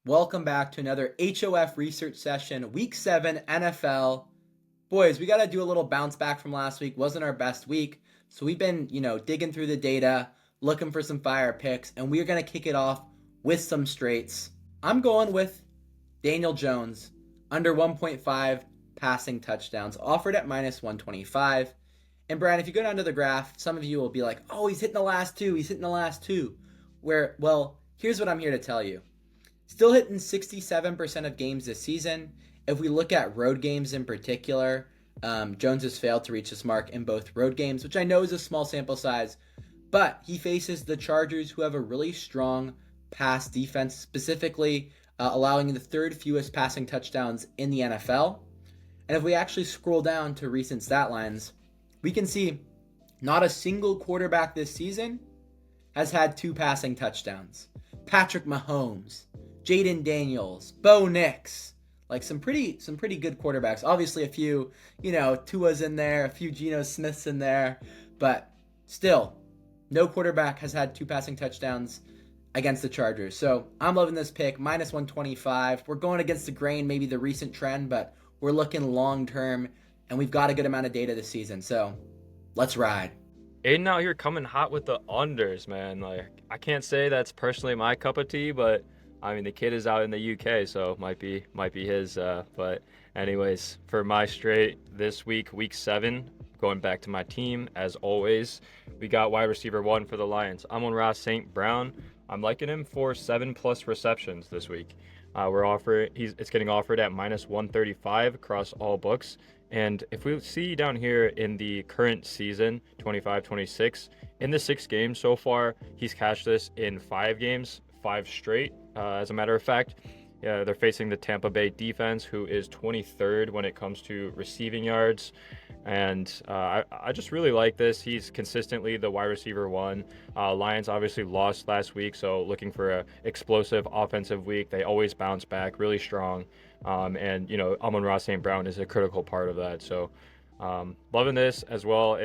Welcome back to another HOF research session, week 7 NFL. Boys, we got to do a little bounce back from last week. Wasn't our best week. So we've been, digging through the data, looking for some fire picks, and we're going to kick it off with some straights. I'm going with Daniel Jones, under 1.5 passing touchdowns, offered at minus 125. And Brian, if you go down to the graph, some of you will be like, oh, he's hitting the last two. Here's what I'm here to tell you. Still hitting 67% of games this season. If we look at road games in particular, Jones has failed to reach this mark in both road games, which I know is a small sample size, but he faces the Chargers, who have a really strong pass defense, specifically allowing the third fewest passing touchdowns in the NFL. And if we actually scroll down to recent stat lines, we can see not a single quarterback this season has had 2 passing touchdowns. Patrick Mahomes, Jaden Daniels, Bo Nix, like some pretty good quarterbacks. Obviously a few, Tua's in there, a few Geno Smiths in there, but still, no quarterback has had 2 passing touchdowns against the Chargers. So I'm loving this pick, minus 125. We're going against the grain, maybe the recent trend, but we're looking long term, and we've got a good amount of data this season. So let's ride. Aiden out here coming hot with the unders, man. Like, I can't say that's personally my cup of tea, but I mean the kid is out in the UK, so might be his. But anyways, for my straight this week, week 7, going back to my team as always, we got wide receiver 1 for the Lions, Amon-Ra St. Brown. I'm liking him for 7+ receptions this week. It's getting offered at minus 135 across all books. And if we see down here in the current season, 25-26, in the 6 games so far, he's cashed this in 5 games, 5 straight. As a matter of fact, they're facing the Tampa Bay defense, who is 23rd when it comes to receiving yards. And I just really like this. He's consistently the wide receiver 1. Lions obviously lost last week, so looking for an explosive offensive week. They always bounce back really strong. And Amon-Ra St. Brown is a critical part of that. So loving this as well.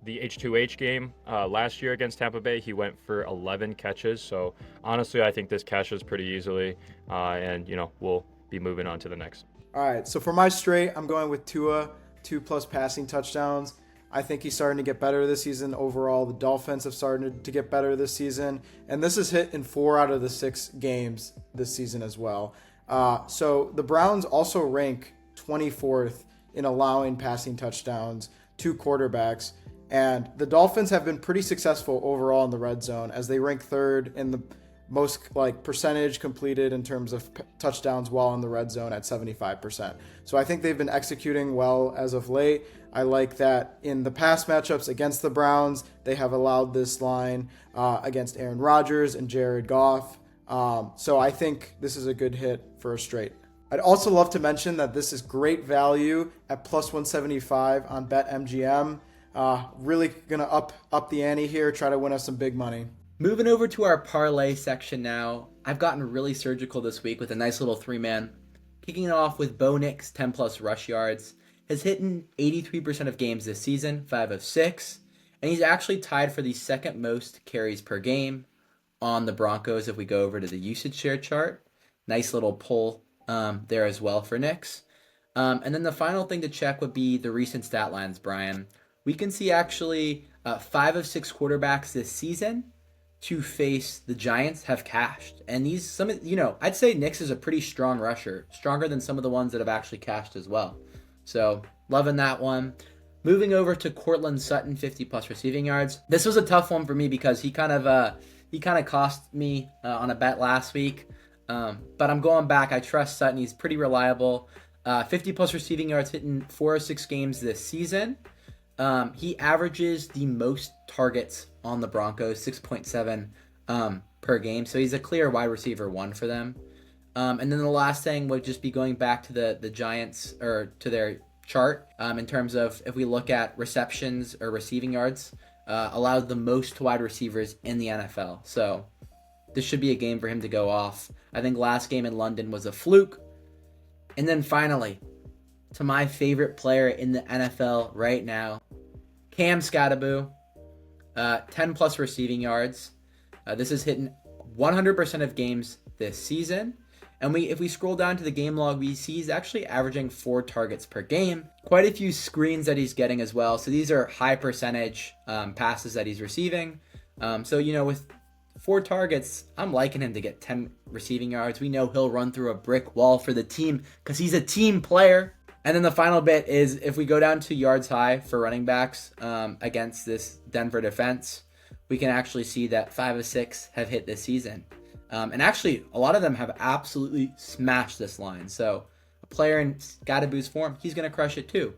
The H2H game last year against Tampa Bay, he went for 11 catches. So honestly, I think this cashes pretty easily. And we'll be moving on to the next. All right, so for my straight, I'm going with Tua, 2+ passing touchdowns. I think he's starting to get better this season overall. The Dolphins have started to get better this season. And this is hit in 4 out of the 6 games this season as well. So the Browns also rank 24th in allowing passing touchdowns to quarterbacks. And the Dolphins have been pretty successful overall in the red zone, as they rank 3rd in the most percentage completed in terms of touchdowns while in the red zone at 75%. So I think they've been executing well as of late. I like that in the past matchups against the Browns, they have allowed this line against Aaron Rodgers and Jared Goff. So I think this is a good hit for a straight. I'd also love to mention that this is great value at plus 175 on BetMGM. Really gonna up the ante here, try to win us some big money. Moving over to our parlay section now. I've gotten really surgical this week with a nice little 3-man. Kicking it off with Bo Nix, 10+ rush yards. Has hit in 83% of games this season, 5 of 6. And he's actually tied for the second most carries per game on the Broncos if we go over to the usage share chart. Nice little pull there as well for Nix. And then the final thing to check would be the recent stat lines, Brian. We can see actually 5 of 6 quarterbacks this season to face the Giants have cashed. And I'd say Nix is a pretty strong rusher, stronger than some of the ones that have actually cashed as well. So loving that one. Moving over to Courtland Sutton, 50+ receiving yards. This was a tough one for me because he kind of cost me on a bet last week. But I'm going back. I trust Sutton. He's pretty reliable. 50+ receiving yards hitting 4 of 6 games this season. He averages the most targets on the Broncos, 6.7 per game. So he's a clear wide receiver 1 for them. And then the last thing would just be going back to the Giants, or to their chart, in terms of if we look at receptions or receiving yards, allowed the most to wide receivers in the NFL. So this should be a game for him to go off. I think last game in London was a fluke. And then finally, to my favorite player in the NFL right now, Cam Skattebo, 10+ receiving yards. This is hitting 100% of games this season. And if we scroll down to the game log, we see he's actually averaging 4 targets per game. Quite a few screens that he's getting as well. So these are high percentage passes that he's receiving. So, with 4 targets, I'm liking him to get 10 receiving yards. We know he'll run through a brick wall for the team because he's a team player. And then the final bit is if we go down to yards high for running backs against this Denver defense, we can actually see that 5 of 6 have hit this season. And actually, a lot of them have absolutely smashed this line. So a player in Scadaboo's form, he's going to crush it too.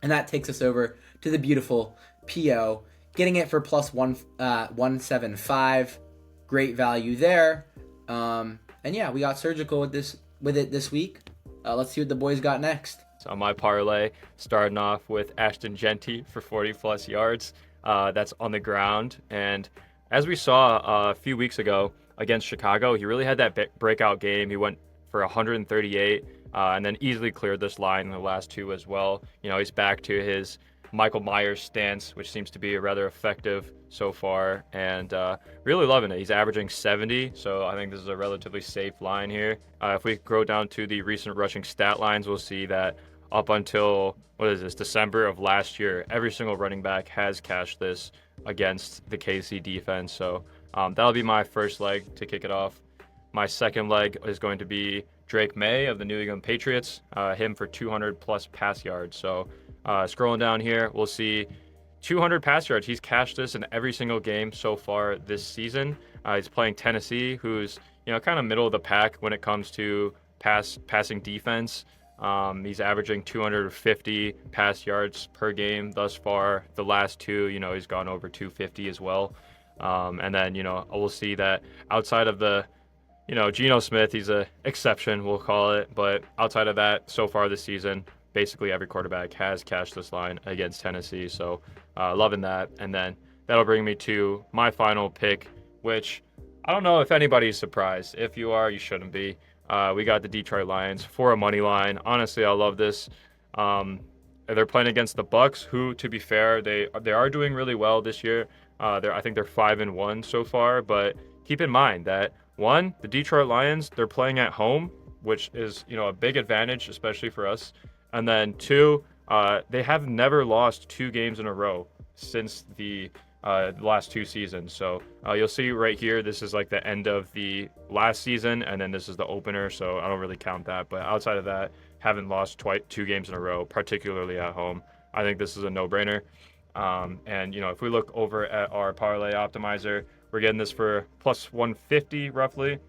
And that takes us over to the beautiful PO, getting it for plus 175. Great value there. And yeah, we got surgical with it this week. Let's see what the boys got next. So on my parlay, starting off with Ashton Genty for 40 plus yards. That's on the ground. And as we saw a few weeks ago against Chicago, he really had that breakout game. He went for 138 and then easily cleared this line in the last 2 as well. He's back to his Michael Myers stance, which seems to be rather effective so far, and really loving it. He's averaging 70, so I think this is a relatively safe line here. If we go down to the recent rushing stat lines, we'll see that up until, December of last year, every single running back has cashed this against the KC defense, so that'll be my first leg to kick it off. My second leg is going to be Drake May of the New England Patriots, him for 200 plus pass yards. So scrolling down here, we'll see 200 pass yards. He's cashed this in every single game so far this season. He's playing Tennessee, who's kind of middle of the pack when it comes to passing defense. He's averaging 250 pass yards per game thus far. The last 2, he's gone over 250 as well. And then, we'll see that outside of the, Geno Smith, he's an exception, we'll call it. But outside of that, so far this season, basically every quarterback has cashed this line against Tennessee. So loving that. And then that'll bring me to my final pick, which I don't know if anybody's surprised. If you are, you shouldn't be. We got the Detroit Lions for a money line. Honestly, I love this. They're playing against the Bucks, who, to be fair, they are doing really well this year. I think they're 5-1 so far. But keep in mind that the Detroit Lions, they're playing at home, which is a big advantage, especially for us. And then 2, they have never lost 2 games in a row since the last 2 seasons. So you'll see right here, this is like the end of the last season, and then this is the opener, so I don't really count that. But outside of that, haven't lost 2 games in a row, particularly at home. I think this is a no-brainer. And if we look over at our parlay optimizer, we're getting this for plus 150 roughly.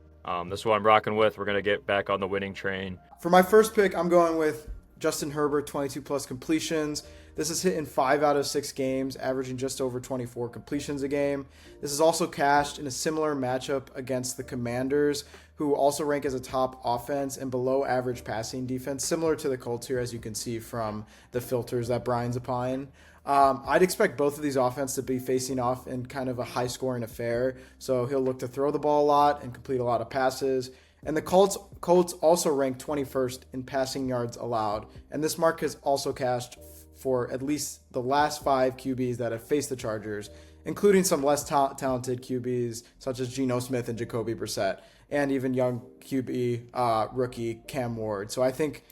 This is what I'm rocking with. We're going to get back on the winning train. For my first pick, I'm going with Justin Herbert, 22 plus completions. This is hit in 5 out of 6 games, averaging just over 24 completions a game. This is also cashed in a similar matchup against the Commanders, who also rank as a top offense and below average passing defense, similar to the Colts here, as you can see from the filters that Brian's applying. I'd expect both of these offenses to be facing off in kind of a high-scoring affair, so he'll look to throw the ball a lot and complete a lot of passes. And the Colts also rank 21st in passing yards allowed, and this mark has also cashed for at least the last 5 QBs that have faced the Chargers, including some less talented QBs such as Geno Smith and Jacoby Brissett, and even young QB rookie Cam Ward. So I think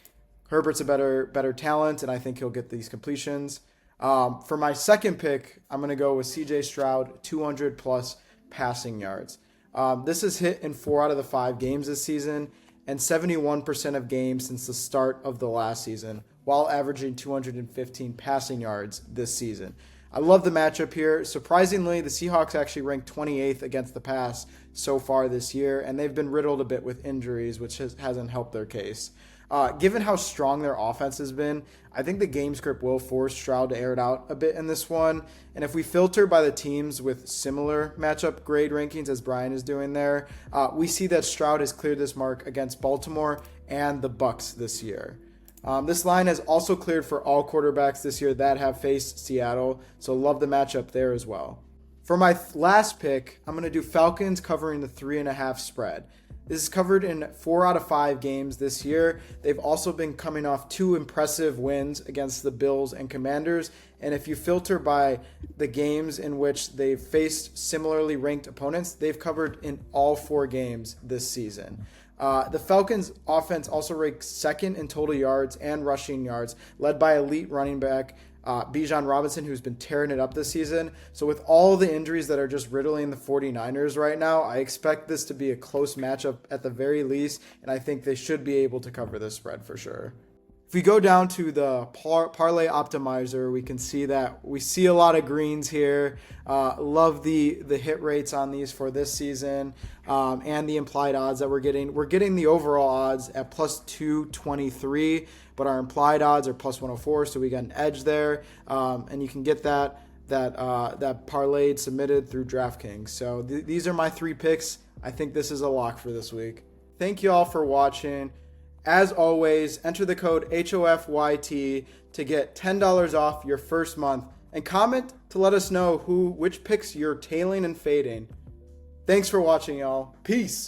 Herbert's a better talent, and I think he'll get these completions. For my second pick, I'm going to go with CJ Stroud, 200 plus passing yards. This is hit in 4 out of the 5 games this season and 71% of games since the start of the last season, while averaging 215 passing yards this season. I love the matchup here. Surprisingly, the Seahawks actually ranked 28th against the pass so far this year, and they've been riddled a bit with injuries, which hasn't helped their case. Given how strong their offense has been, I think the game script will force Stroud to air it out a bit in this one. And if we filter by the teams with similar matchup grade rankings as Brian is doing there, we see that Stroud has cleared this mark against Baltimore and the Bucks this year. This line has also cleared for all quarterbacks this year that have faced Seattle, so love the matchup there as well. For my last pick, I'm going to do Falcons covering the 3.5 spread. This is covered in 4 out of 5 games this year. They've also been coming off 2 impressive wins against the Bills and Commanders, And if you filter by the games in which they've faced similarly ranked opponents, they've covered in all 4 games this season. The Falcons' offense also ranks second in total yards and rushing yards, led by elite running back Bijan Robinson, who's been tearing it up this season. So with all the injuries that are just riddling the 49ers right now, I expect this to be a close matchup at the very least, and I think they should be able to cover this spread for sure. If we go down to the parlay optimizer, we can see that we see a lot of greens here. Love the hit rates on these for this season and the implied odds that we're getting. We're getting the overall odds at plus 223, but our implied odds are plus 104, so we got an edge there. And you can get that parlayed submitted through DraftKings. So these are my 3 picks. I think this is a lock for this week. Thank you all for watching. As always, enter the code HOFYT to get $10 off your first month, and comment to let us know which picks you're tailing and fading. Thanks for watching, y'all. Peace.